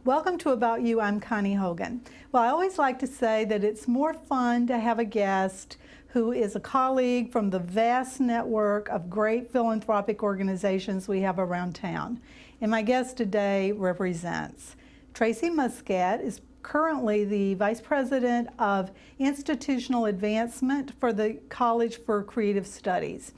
Welcome to About You. I'm Connie Hogan. Well, I always like to say that it's more fun to have a guest who is a colleague from the vast network of great philanthropic organizations we have around town. And my guest today represents Tracy Muscat, is currently the Vice President of Institutional Advancement for the College for Creative Studies.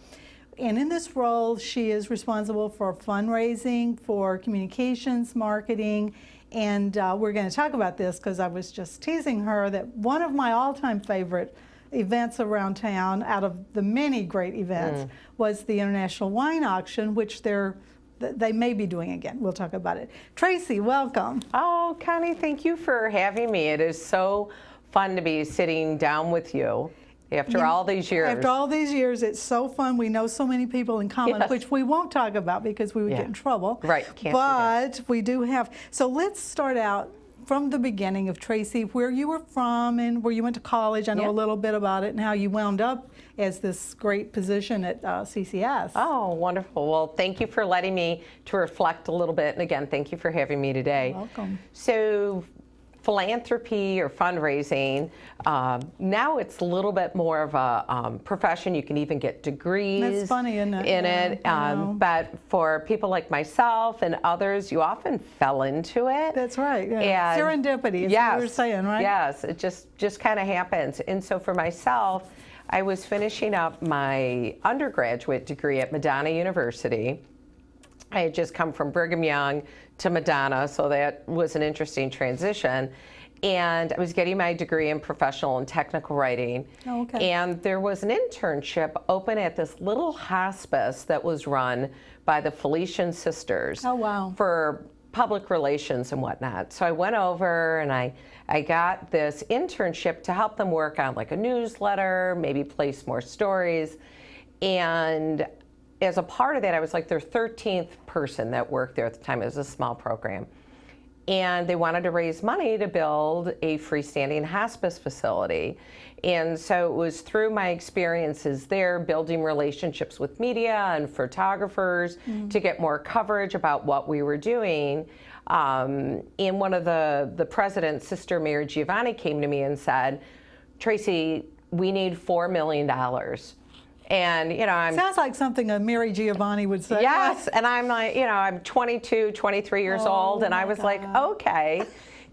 And in this role, she is responsible for fundraising, for communications, marketing, and we're going to talk about this because I was just teasing her that one of my all-time favorite events around town, out of the many great events, was the International Wine Auction, which they may be doing again. We'll talk about it. Tracy, welcome. Oh, Connie, thank you for having me. It is so fun to be sitting down with you after all these years. After all these years, it's so fun. We know so many people in common, Yes. which we won't talk about because we would get in trouble. Right, can't do but that. we do have. So let's start out from the beginning of Tracy, where you were from and where you went to college. I know a little bit about it and how you wound up as this great position at CCS. Oh, wonderful. Well, thank you for letting me to reflect a little bit. And again, thank you for having me today. You're welcome. So philanthropy or fundraising, now it's a little bit more of a profession. You can even get degrees. That's funny, isn't it? In it. But for people like myself and others, you often fell into it. That's right. Yeah. And serendipity is what you're saying, right? Yes, it just kind of happens. And so for myself, I was finishing up my undergraduate degree at Madonna University. I had just come from Brigham Young to Madonna, so that was an interesting transition. And I was getting my degree in professional and technical writing. Oh, okay. And there was an internship open at this little hospice that was run by the Felician sisters. Oh, wow. For public relations and whatnot. So I went over and I got this internship to help them work on like a newsletter, maybe place more stories. And as a part of that, I was like their 13th person that worked there at the time. It was a small program. And they wanted to raise money to build a freestanding hospice facility. And so it was through my experiences there, building relationships with media and photographers to get more coverage about what we were doing. And one of the president's, Sister Mary Giovanni, came to me and said, Tracy, we need $4 million. And, you know, Sounds like something a Mary Giovanni would say. Yes, and I'm like, you know, I'm 22, 23 years old, and I was like, okay.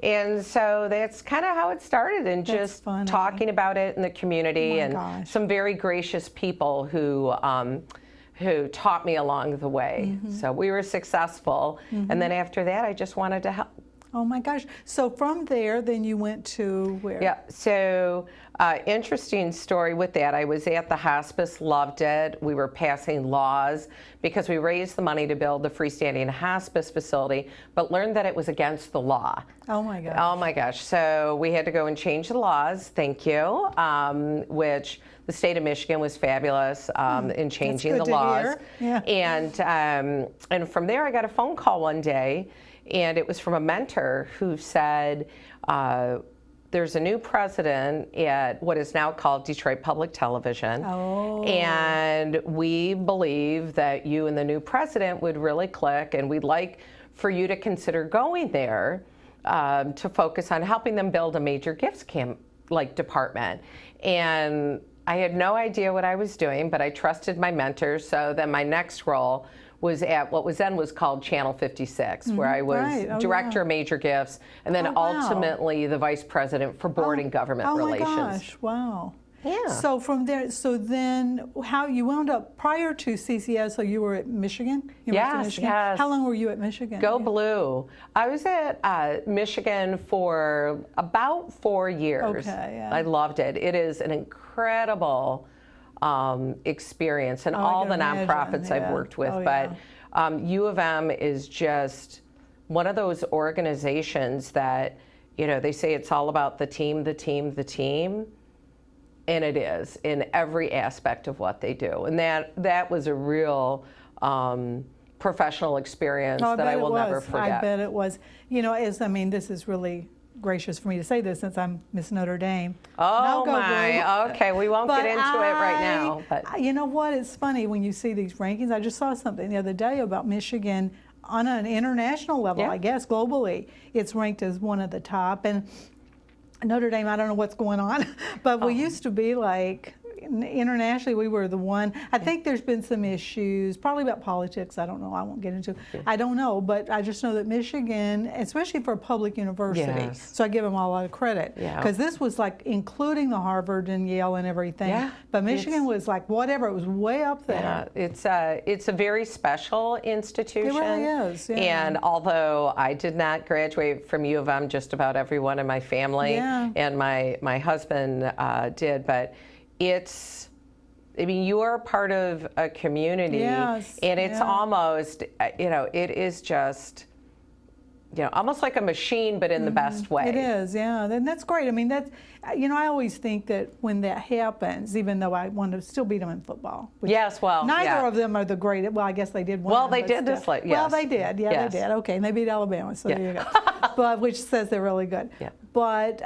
And so that's kind of how it started, and just talking about it in the community, and some very gracious people who taught me along the way. So we were successful, and then after that, I just wanted to help. Oh my gosh. So from there, then you went to where? Yeah, so interesting story with that. I was at the hospice, loved it. We were passing laws because we raised the money to build the freestanding hospice facility, but learned that it was against the law. Oh my gosh. Oh my gosh. So we had to go and change the laws, thank you, which the state of Michigan was fabulous in changing the laws. Yeah. And from there, I got a phone call one day. And it was from a mentor who said, there's a new president at what is now called Detroit Public Television. Oh. And we believe that you and the new president would really click, and we'd like for you to consider going there to focus on helping them build a major gifts department. And I had no idea what I was doing, but I trusted my mentor. So then my next role was at what was then was called Channel 56, where I was director of major gifts, and then ultimately the vice president for board and government relations. Oh my gosh, wow. Yeah. So from there, so then how you wound up prior to CCS, so you were at Michigan? Yes. How long were you at Michigan? Go Blue. I was at Michigan for about 4 years. Okay, yeah. I loved it. It is an incredible experience, and all the nonprofits I've worked with. But U of M is just one of those organizations that, you know, they say it's all about the team, the team, the team. And it is in every aspect of what they do. And that was a real professional experience that I will never forget. I bet it was. You know, this is really gracious for me to say this since I'm Miss Notre Dame. Oh my, okay, we won't get into it right now. But you know what, it's funny when you see these rankings. I just saw something the other day about Michigan on an international level, Yeah. I guess, globally, it's ranked as one of the top. And Notre Dame, I don't know what's going on, but we used to be like, internationally, we were the one. I think there's been some issues, probably about politics. I don't know. I won't get into. I don't know, but I just know that Michigan, especially for a public university, Yes. so I give them a lot of credit Yeah. because this was like including the Harvard and Yale and everything. Yeah, But Michigan was like whatever. It was way up there. Yeah, it's a very special institution. It really is, yeah. And although I did not graduate from U of M, just about everyone in my family Yeah. and my husband did, but it's, I mean, you are part of a community, Yes, and it's yeah. almost, it is just, almost like a machine, but in the best way. It is, yeah, and that's great. I mean, that's, I always think that when that happens, even though I want to still beat them in football. which Yes, well, neither yeah. of them are the great. Well, I guess they did win. Well, they but did still. this late, Well, yes. they did. Yeah, Yes. they did. Okay, and they beat Alabama, so Yeah. there you go. But which says they're really good. Yeah. But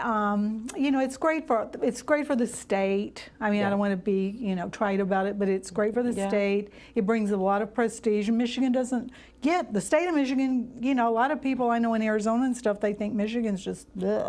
it's great for the state. I mean, Yeah. I don't want to be trite about it, but it's great for the Yeah. state. It brings a lot of prestige. And Michigan doesn't get the state of Michigan. A lot of people I know in Arizona and stuff, they think Michigan's just Yeah.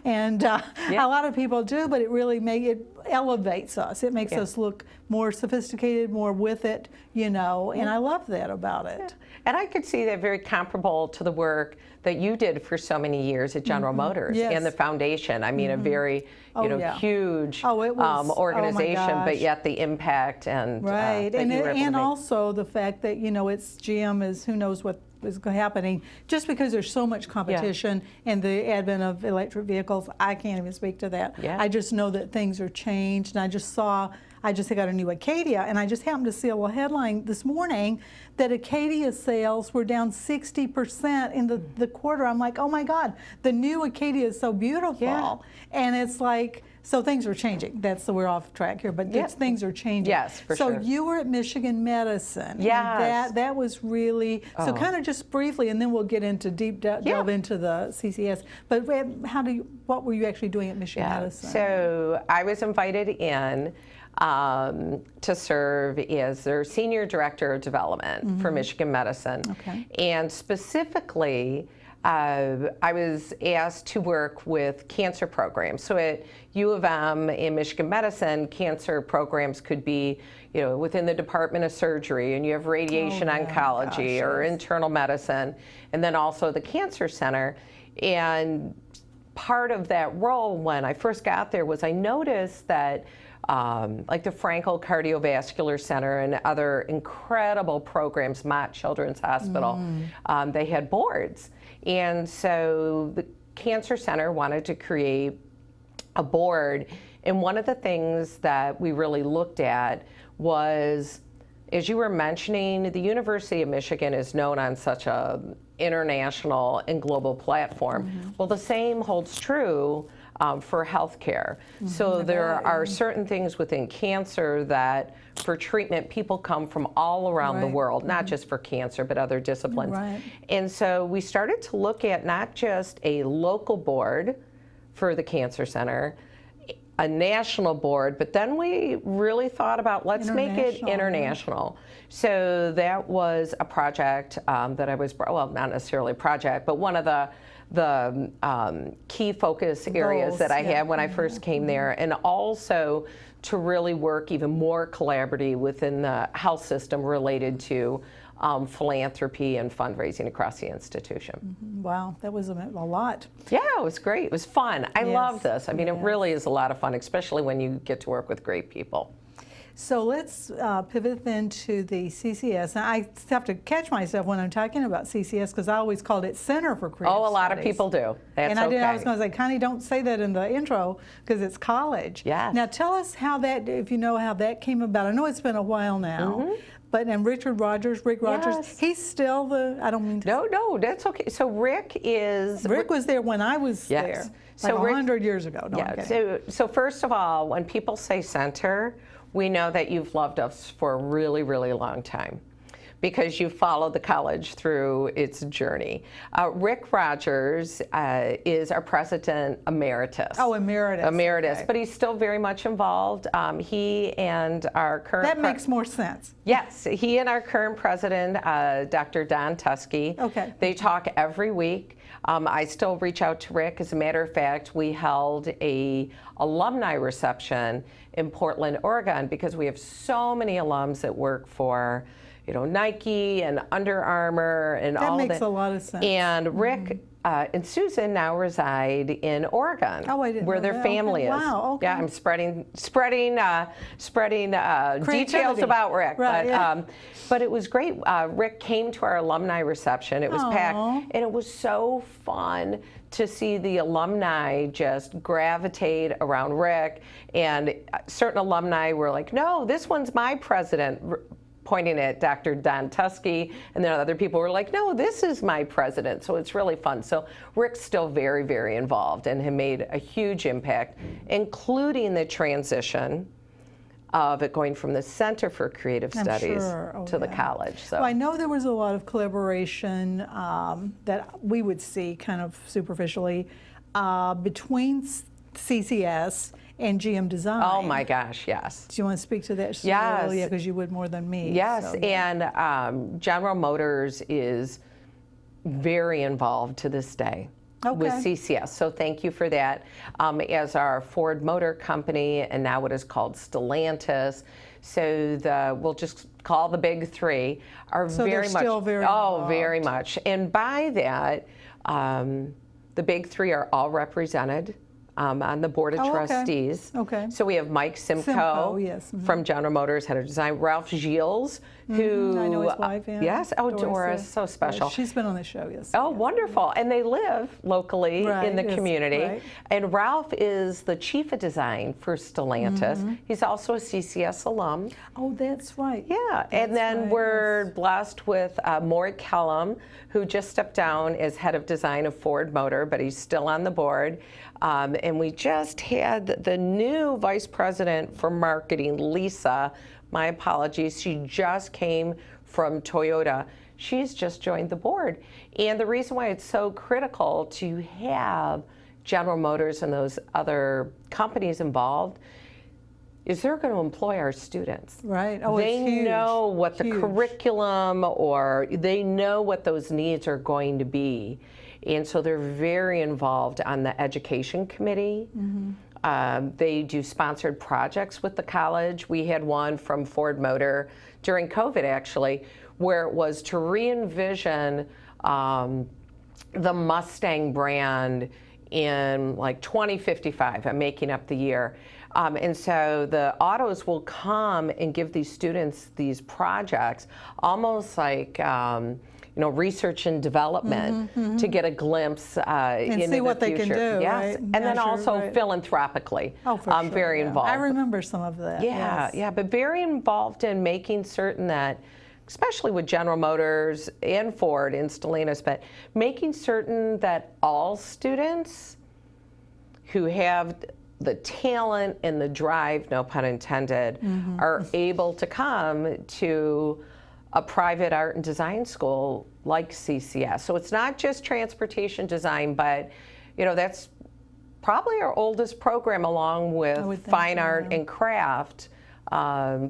and Yeah. a lot of people do, but it really it elevates us. It makes Yeah. us look more sophisticated, more with it, and I love that about it. And I could see that very comparable to the work that you did for so many years at General Motors Yes. and the foundation. I mean, a very, yeah. huge Oh, it was- oh, my organization, but gosh. yet the impact and Right, that you were able to and make. also the fact that it's GM is who knows what is happening. Just because there's so much competition and the advent of electric vehicles, I can't even speak to that. Yeah. I just know that things are changed, and I just got a new Acadia, and I just happened to see a little headline this morning that Acadia sales were down 60% in the quarter. I'm like, oh my God, the new Acadia is so beautiful, Yeah. and it's like. So things are changing. We're off track here, but Yeah. things are changing. Yes, for so sure. you were at Michigan Medicine. and Yes. that was really, so Oh. kind of just briefly, and then we'll get into delve into the CCS. But what were you actually doing at Michigan Medicine? So I was invited in to serve as their Senior Director of Development for Michigan Medicine. Okay. And specifically, I was asked to work with cancer programs. So at U of M in Michigan Medicine, cancer programs could be, within the Department of Surgery, and you have radiation oncology or internal medicine, and then also the Cancer Center. And part of that role when I first got there was I noticed that like the Frankel Cardiovascular Center and other incredible programs, Mott Children's Hospital, they had boards. And so the Cancer Center wanted to create a board. And one of the things that we really looked at was, as you were mentioning, the University of Michigan is known on such a international and global platform. Well, the same holds true for healthcare. So there are certain things within cancer that for treatment, people come from all around the Right. world, not just for cancer, but other disciplines. Right. And so we started to look at not just a local board for the Cancer Center, a national board, but then we really thought about let's make it International, yeah. international. So that was a project that I was, well, not necessarily a project, but one of the key focus areas Goals, that I yeah. had when I first came there, and also to really work even more collaboratively within the health system related to philanthropy and fundraising across the institution. Wow, that was a lot. Yeah, it was great. It was fun. I Yes, love this. I mean, it yes. really is a lot of fun, especially when you get to work with great people. So let's pivot then to the CCS. And I have to catch myself when I'm talking about CCS because I always called it Center for Creative Oh, a lot of Studies. people do. That's And I okay. was going to say, Connie, don't say that in the intro because it's college. Yes. Now tell us how that, if you know how that came about. I know it's been a while now, and Rick Rogers, Yes. he's still I don't mean to. No, that's okay. So Rick Rick was there when I was Yes. there, So like Rick- 100 years ago. No, I'm Yeah. kidding. So first of all, when people say center, we know that you've loved us for a really, really long time. because you followed the college through its journey. Rick Rogers is our president emeritus. Oh, emeritus. Emeritus, okay. but he's still very much involved. He and our current... That makes more sense. Yes, he and our current president, Dr. Don Tusky, okay. they talk every week. I still reach out to Rick. As a matter of fact, we held a alumni reception in Portland, Oregon, because we have so many alums that work for, you know, Nike and Under Armour and all that. That makes a lot of sense. And Rick and Susan now reside in Oregon, oh, I didn't where know their that. family Okay. is. Wow, okay. Yeah, I'm spreading details about Rick. Right, but, yeah. But it was great. Rick came to our alumni reception. It was packed, and it was so fun to see the alumni just gravitate around Rick. And certain alumni were like, no, this one's my president, pointing at Dr. Don Tusky, and then other people were like, no, this is my president. So it's really fun. So Rick's still very, very involved and has made a huge impact, including the transition of it going from the Center for Creative Studies to the college. So well, I know there was a lot of collaboration that we would see kind of superficially between CCS and GM Design. Oh my gosh, yes. Do you want to speak to that? Yes. Yeah, because you would more than me. Yes, so, yeah. and General Motors is very involved to this day with CCS. So thank you for that. As our Ford Motor Company, and now what is called Stellantis. So we'll just call the big three are so very much. Still very involved. Very much. And by that, the big three are all represented on the board of trustees. Okay. So we have Mike Simcoe, yes. from General Motors, head of design. Ralph Gilles, who I know his wife. Yeah. yes, Doris, so special. Yeah, she's been on the show. Yes. Oh, wonderful! And they live locally in the community. Right. And Ralph is the chief of design for Stellantis. He's also a CCS alum. Oh, that's right. Yeah, and then we're blessed with Maury Kellum, who just stepped down as head of design of Ford Motor, but he's still on the board. And we just had the new vice president for marketing, Lisa. My apologies, she just came from Toyota. She's just joined the board. And the reason why it's so critical to have General Motors and those other companies involved is they're going to employ our students. Right. Oh, they it's huge. know what the Huge. curriculum, or they know what those needs are going to be. And so they're very involved on the education committee. They do sponsored projects with the college. We had one from Ford Motor during COVID, actually, where it was to re-envision the Mustang brand in like 2055. I'm making up the year. And so the autos will come and give these students these projects, almost like research and development to get a glimpse into see what the they future. can do. Yes, Right? and then also philanthropically. Oh, for sure. Very involved. I remember some of that. Yeah, yes. yeah, but very involved in making certain that, especially with General Motors and Ford and Stellantis, but making certain that all students who have the talent and the drive, no pun intended, are able to come to a private art and design school like CCS. So it's not just transportation design, but that's probably our oldest program, along with fine art and craft,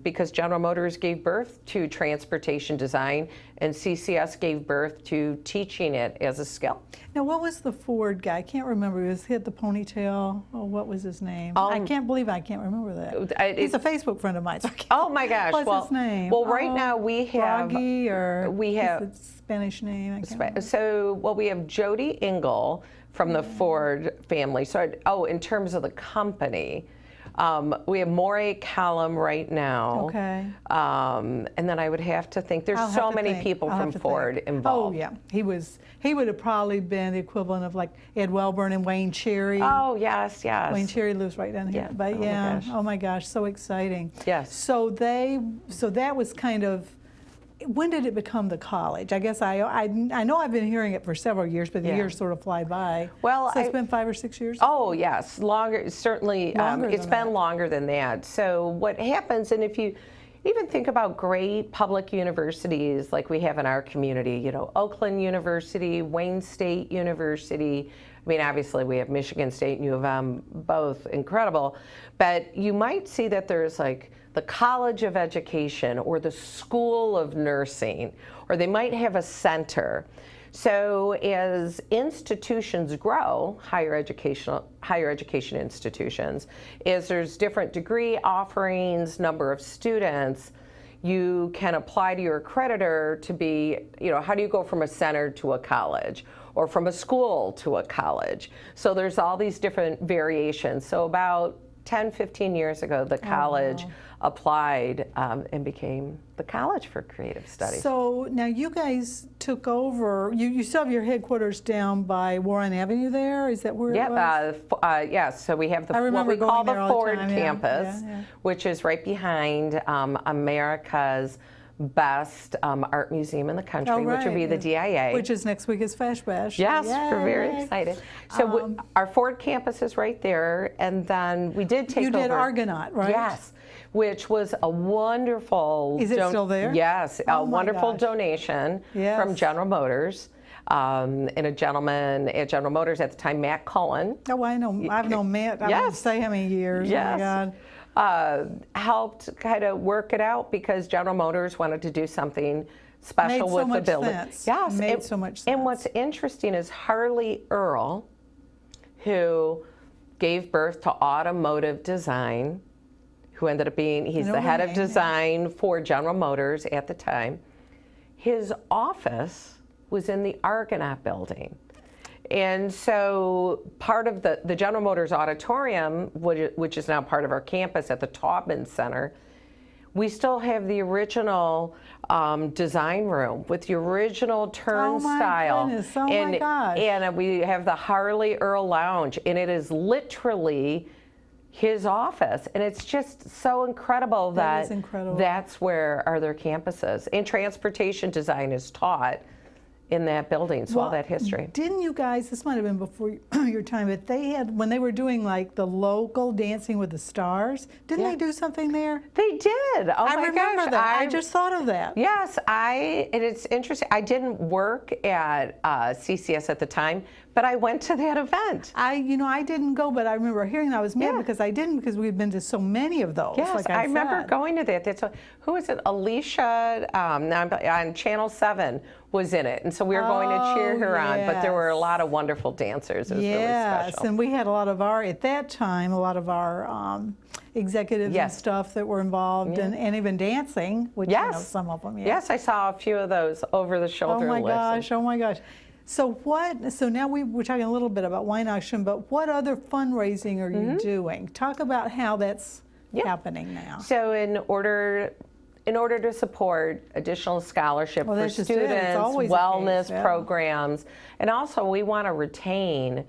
because General Motors gave birth to transportation design and CCS gave birth to teaching it as a skill. Now, what was the Ford guy? I can't remember. He had the ponytail. Oh, what was his name? I can't believe I can't remember that. He's a Facebook friend of mine. So oh my gosh! What's his name? Well, right now we have a Spanish name. I can't remember. We have Jody Engel from the Ford family. So, in terms of the company. We have Maury Callum right now. Okay. And then I would have to think, there's so many people from Ford involved. Oh, yeah. He would have probably been the equivalent of like Ed Welburn and Wayne Cherry. Oh, yes, yes. Wayne Cherry lives right down here. Yeah. But oh my gosh, so exciting. Yes. So that was kind of, when did it become the college? I guess I know I've been hearing it for several years, but the years sort of fly by. Well, so it's been 5 or 6 years? Oh, yes, longer, certainly. It's been longer than that. So what happens, and if you even think about great public universities like we have in our community, you know, Oakland University, Wayne State University. I mean, obviously we have Michigan State and U of M, both incredible, but you might see that there's like the College of Education or the School of Nursing, or they might have a center. So as institutions grow, higher education institutions, as there's different degree offerings, number of students, you can apply to your accreditor to be, you know, how do you go from a center to a college or from a school to a college? So there's all these different variations. So about 10, 15 years ago, the college applied and became the College for Creative Studies. So now you guys took over, you still have your headquarters down by Warren Avenue there? Is that where it was? Yes, so we have the, I what remember we call going the there all the Ford time, yeah, campus, yeah. which is right behind America's best art museum in the country, Oh, which would be right, the yeah. DIA. Which is next week is Fash Bash. Yes, we're very Yay. excited. So our Ford campus is right there, and then we did take over. You did Argonaut, right? Yes, which was a wonderful. Is it still there? Yes, Oh a my wonderful gosh. donation Yes. from General Motors. And a gentleman at General Motors at the time, Matt Cullen. Oh, I know. I've known Matt. I Yes. won't say how many years. Yes. Oh my God. Helped kind of work it out because General Motors wanted to do something special Made so with the much building. sense. Yes, Made so much And sense. what's interesting is Harley Earl, who gave birth to automotive design, who ended up being, he's know the her head of name, yeah. design for General Motors at the time. His office was in the Argonaut building. And so part of the General Motors Auditorium, which is now part of our campus at the Taubman Center, we still have the original design room with the original turnstile. Oh my goodness, oh my and, gosh. And we have the Harley Earl Lounge, and it is literally his office. And it's just so incredible That is incredible. that's where are their campuses. And transportation design is taught in that building, so all that history. Didn't you guys, this might have been before your time, but they had, when they were doing like the local Dancing with the Stars, didn't Yeah. they do something there? They did. Oh I my remember gosh. that. I just thought of that. Yes, and it's interesting. I didn't work at CCS at the time, but I went to that event. I didn't go, but I remember hearing that. I was mad Yeah. because I didn't, because we'd been to so many of those. Yes, like I remember said. going to that. Who was it? Alicia on Channel 7 was in it, and so we were going to cheer her on. But there were a yes. lot of wonderful dancers. It was really Yes, special. and we had a lot of our, at that time, a lot of our executives and Yes. stuff that were involved, Yeah. and even dancing, which Yes. some of them. Yeah. Yes, I saw a few of those over the Oh shoulder my lifts. gosh, oh my gosh. So now we're talking a little bit about wine auction, but what other fundraising are you doing? Talk about how that's happening now. So in order to support additional scholarship Well, for that's just it. It's students, always the wellness case, yeah. programs, and also we want to retain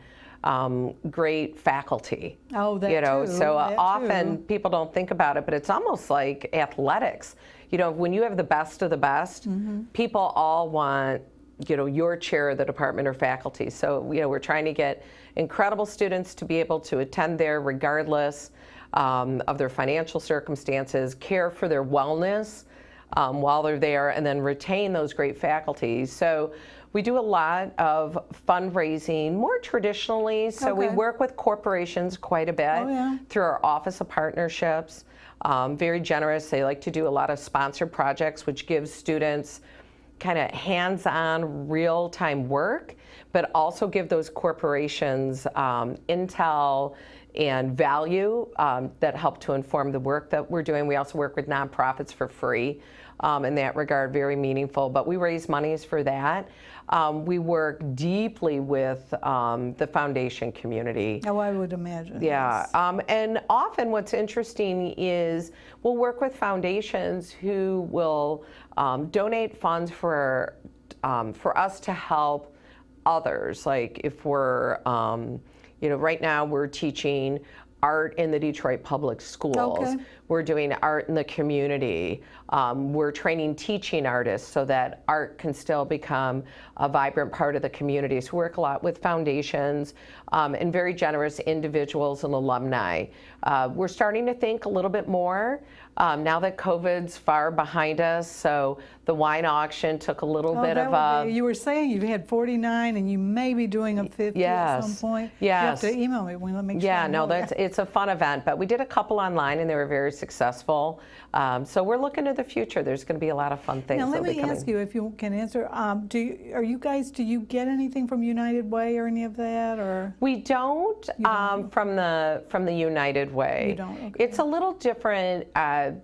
great faculty. Oh, that too, So that often too. people don't think about it, but it's almost like athletics. When you have the best of the best, people all want your chair of the department or faculty. So we're trying to get incredible students to be able to attend there regardless of their financial circumstances, care for their wellness while they're there, and then retain those great faculty. So we do a lot of fundraising more traditionally. So we Okay. work with corporations quite a bit Oh, yeah. through our Office of Partnerships. Very generous. They like to do a lot of sponsored projects, which gives students kind of hands-on, real-time work, but also give those corporations intel and value that help to inform the work that we're doing. We also work with nonprofits for free in that regard, very meaningful, but we raise monies for that. We work deeply with the foundation community. Oh, I would imagine. Yeah, yes. and often what's interesting is we'll work with foundations who will donate funds for us to help others. Like if we're, right now we're teaching art in the Detroit Public Schools. Okay. We're doing art in the community. We're training teaching artists so that art can still become a vibrant part of the community. So we work a lot with foundations and very generous individuals and alumni. We're starting to think a little bit more now that COVID's far behind us. So the wine auction took a little bit of a... You were saying you had 49 and you may be doing a 50 at some point. Yes. You have to email me when I make sure. Yeah, I no, know it's a fun event, but we did a couple online and they were very successful. So we're looking to the future. There's going to be a lot of fun things. Now let that'll be me coming. ask you if you can answer. Do you get anything from United Way or any of that, or? We don't, from the United Way. You don't. Okay. It's a little different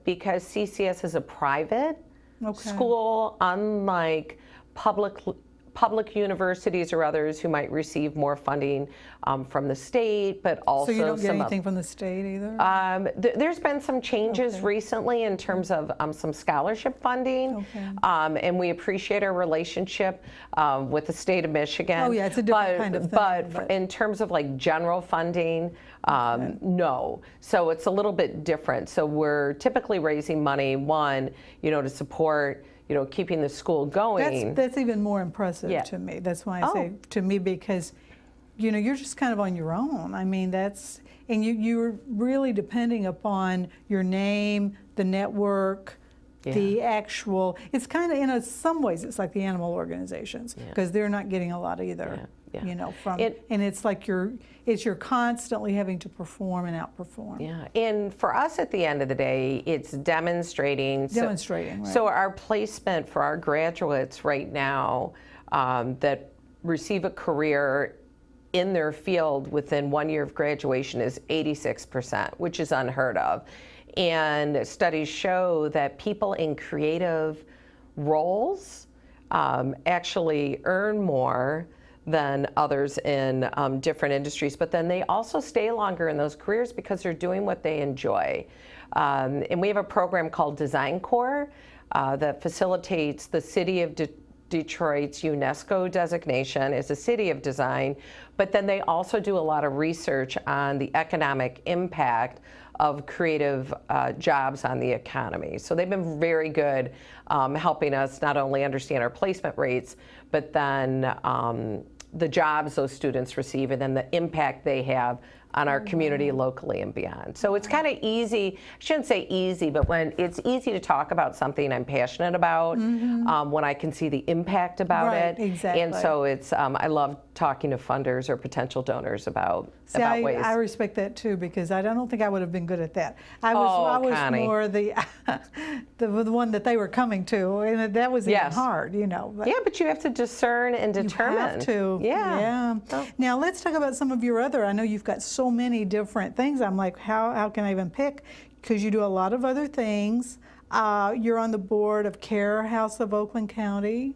because CCS is a private Okay. school, unlike public universities or others who might receive more funding from the state, but also So you don't get some anything from the state either? there's been some changes Okay. recently in terms of some scholarship funding, Okay. and we appreciate our relationship with the state of Michigan. Oh, yeah, it's a different kind of thing, But in terms of like general funding, no. So it's a little bit different. So we're typically raising money, one, to support, keeping the school going. That's even more impressive Yeah. to me. That's why I say to me, because you're just kind of on your own. I mean, and you're really depending upon your name, the network, the actual. It's kind of, in some ways, it's like the animal organizations because they're not getting a lot either. Yeah. And it's like you're constantly having to perform and outperform. Yeah, and for us at the end of the day, it's demonstrating. Demonstrating, right. So our placement for our graduates right now that receive a career in their field within 1 year of graduation is 86%, which is unheard of. And studies show that people in creative roles actually earn more than others in different industries, but then they also stay longer in those careers because they're doing what they enjoy. And we have a program called Design Corps that facilitates the city of Detroit's UNESCO designation as a city of design, but then they also do a lot of research on the economic impact of creative jobs on the economy. So they've been very good helping us not only understand our placement rates, but then the jobs those students receive and then the impact they have on our community locally and beyond. So it's kind of easy, I shouldn't say easy, but when it's easy to talk about something I'm passionate about, when I can see the impact about it. Exactly. And so it's, I love talking to funders or potential donors about ways. I respect that too, because I don't think I would have been good at that. I was Connie. more the one that they were coming to, and that was even hard, But yeah, but you have to discern and determine. You have to. Yeah. Oh. Now let's talk about some of your other. I know you've got so many different things. I'm like, how can I even pick? Because you do a lot of other things. You're on the board of Care House of Oakland County.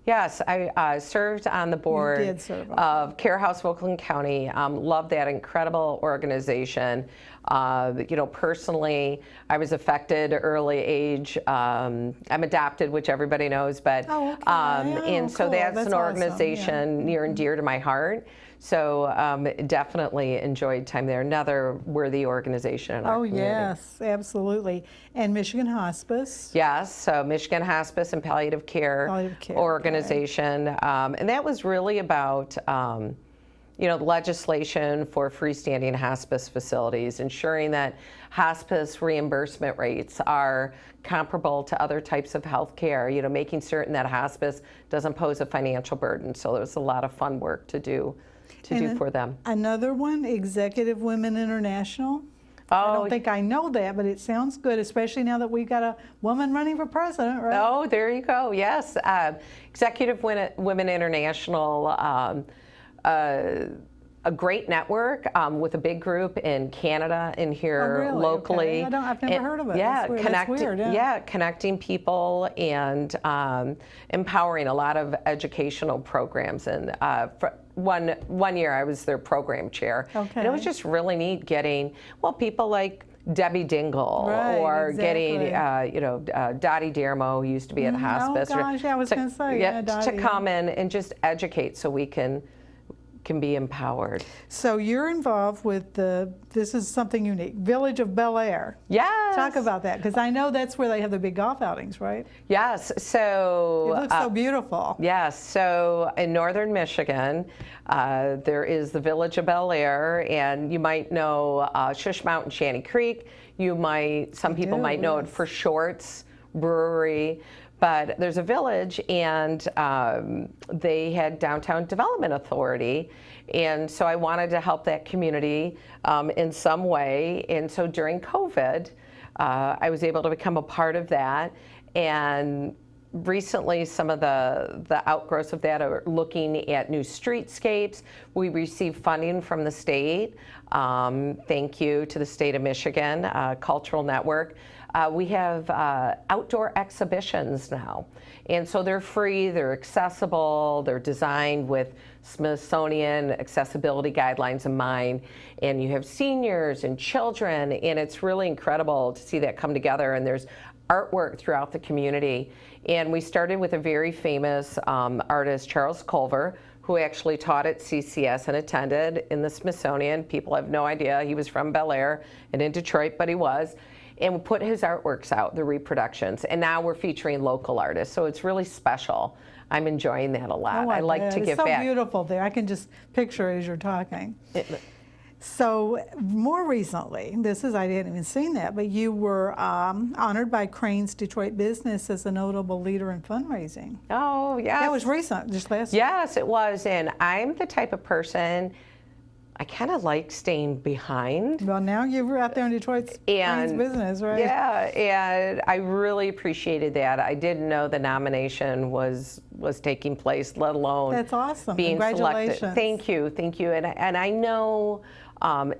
Yes, I served on the board of Care House of Oakland County. Love that incredible organization. Personally, I was affected early age. I'm adopted, which everybody knows, but and so that's an organization near and dear to my heart. So definitely enjoyed time there. Another worthy organization in our community. Oh, yes, absolutely. And Michigan Hospice. Yes, so Michigan Hospice and Palliative Care organization. And that was really about, the legislation for freestanding hospice facilities, ensuring that hospice reimbursement rates are comparable to other types of health care, making certain that hospice doesn't pose a financial burden. So there was a lot of fun work to do for them. Another one, Executive Women International. I don't think I know that, but it sounds good, especially now that we've got a woman running for president, right? Oh, there you go. Yes. Executive Women International, a great network with a big group in Canada and here locally. Okay. I've never heard of it. Yeah, That's weird, connecting people and empowering a lot of educational programs. And one year I was their program chair. Okay. And it was just really neat getting, people like Debbie Dingle getting, Dottie Dermo, who used to be at the hospice. Oh gosh, I was going to say, to come in and just educate so we can can be empowered. So you're involved with this is something unique, Village of Bel Air. Yes. Talk about that, because I know that's where they have the big golf outings, right? Yes. So It looks so beautiful. Yes. So in northern Michigan, there is the Village of Bel Air, and you might know Shush Mountain Shanty Creek. Some people might know it for Shorts Brewery. But there's a village, and they had Downtown Development Authority, and so I wanted to help that community in some way. And so during COVID, I was able to become a part of that. And recently, some of the outgrowths of that are looking at new streetscapes. We received funding from the state. Thank you to the state of Michigan, Cultural Network. We have outdoor exhibitions now, and so they're free, they're accessible, they're designed with Smithsonian accessibility guidelines in mind, and you have seniors and children, and it's really incredible to see that come together, and there's artwork throughout the community. And we started with a very famous artist, Charles Culver, who actually taught at CCS and attended in the Smithsonian. People have no idea he was from Bel Air and in Detroit, but he was. And we put his artworks out, the reproductions, and now we're featuring local artists, so it's really special. I'm enjoying that a lot. Oh, I like to give back. It's so beautiful there. I can just picture it as you're talking. So more recently, I hadn't even seen that, but you were honored by Crane's Detroit Business as a notable leader in fundraising. Oh, yes. That was recent, just last year. Yes, it was, and I'm the type of person, I kind of like staying behind. Well, now you're out there in Detroit's Crane's Business, right? Yeah, and I really appreciated that. I didn't know the nomination was taking place, let alone That's awesome. being Congratulations. selected. Thank you. And I know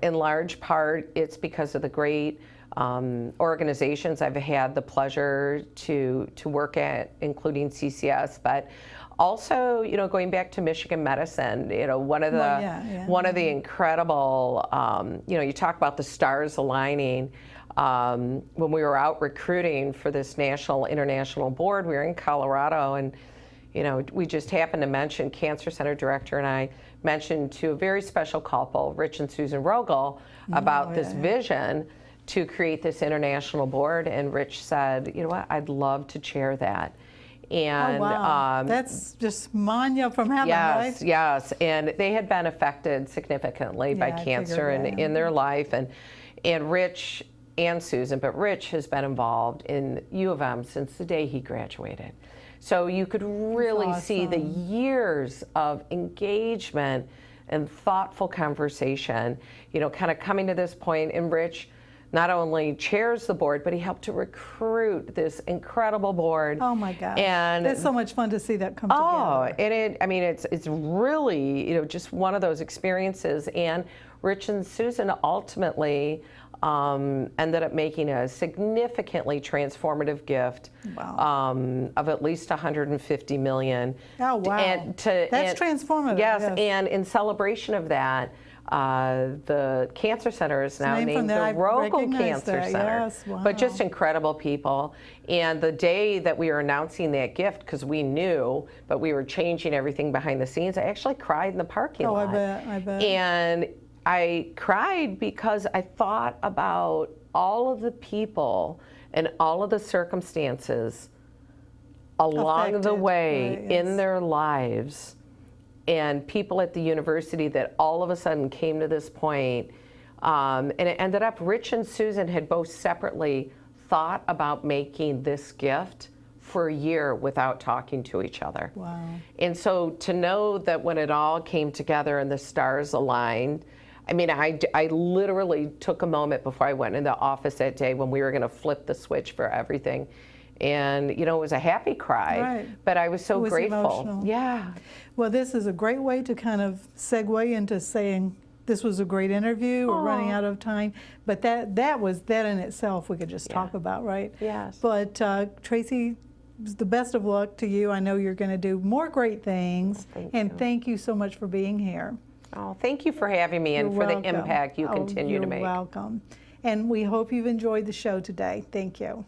in large part it's because of the great organizations I've had the pleasure to work at, including CCS, but also, going back to Michigan Medicine, one of the incredible, you talk about the stars aligning. When we were out recruiting for this international board, we were in Colorado, and we just happened to mention, Cancer Center Director and I mentioned to a very special couple, Rich and Susan Rogel, about this vision to create this international board. And Rich said, you know what, I'd love to chair that. And that's just manya from heaven, right? Yes, and they had been affected significantly by cancer in their life, and Rich and Susan, but Rich has been involved in U of M since the day he graduated. So you could really see the years of engagement and thoughtful conversation, kind of coming to this point. And Rich not only chairs the board, but he helped to recruit this incredible board. Oh my gosh! And it's so much fun to see that come together. Oh, and it's really just one of those experiences. And Rich and Susan ultimately ended up making a significantly transformative gift of at least $150 million. Oh wow! That's transformative. Yes, and in celebration of that, the Cancer Center is now named the Rogel Cancer Center. Yes, wow. But just incredible people. And the day that we were announcing that gift, because we knew, but we were changing everything behind the scenes, I actually cried in the parking lot. I bet. And I cried because I thought about all of the people and all of the circumstances along the way in their lives, and people at the university that all of a sudden came to this point. And it ended up, Rich and Susan had both separately thought about making this gift for a year without talking to each other. Wow. And so to know that when it all came together and the stars aligned, I literally took a moment before I went in the office that day when we were going to flip the switch for everything. And, it was a happy cry, but I was so grateful. Emotional. Yeah. Well, this is a great way to kind of segue into saying this was a great interview. We're running out of time, but that in itself we could just talk about, right? Yes. But Tracy, the best of luck to you. I know you're going to do more great things. Thank you so much for being here. Oh, thank you for having me and for the impact you continue to make. You're welcome. And we hope you've enjoyed the show today. Thank you.